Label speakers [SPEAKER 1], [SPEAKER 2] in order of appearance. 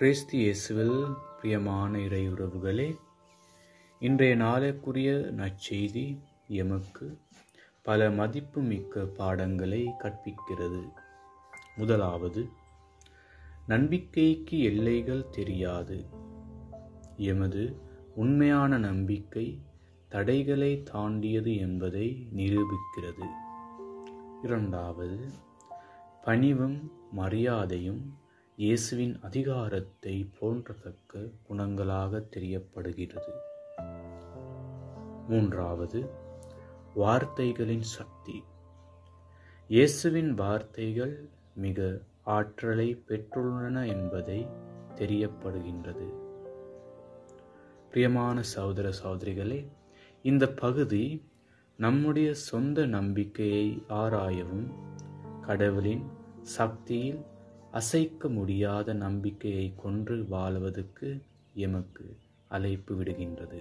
[SPEAKER 1] கிறிஸ்து இயேசுவில் பிரியமான இறையுறவுகளே, இன்றைய நாளுக்குரிய நற்செய்தி எமக்கு பல மதிப்புமிக்க பாடங்களை கற்பிக்கிறது. முதலாவது, நம்பிக்கைக்கு எல்லைகள் தெரியாது. எமது உண்மையான நம்பிக்கை தடைகளை தாண்டியது என்பதை நிரூபிக்கிறது. இரண்டாவது, பணிவும் மரியாதையும் இயேசுவின் அதிகாரத்தை போன்றத்தக்க குணங்களாக தெரியப்படுகிறது. மூன்றாவது, வார்த்தைகளின் சக்தி. இயேசுவின் வார்த்தைகள் மிக ஆற்றலை பெற்றுள்ளன என்பதை தெரியப்படுகின்றது. பிரியமான சகோதர சகோதரிகளே, இந்த பகுதி நம்முடைய சொந்த நம்பிக்கையை ஆராயவும் கடவுளின் சக்தியில் அசைக்க முடியாத நம்பிக்கையை கொண்டு வாழ்வதற்கு எமக்கு அழைப்பு விடுகின்றது.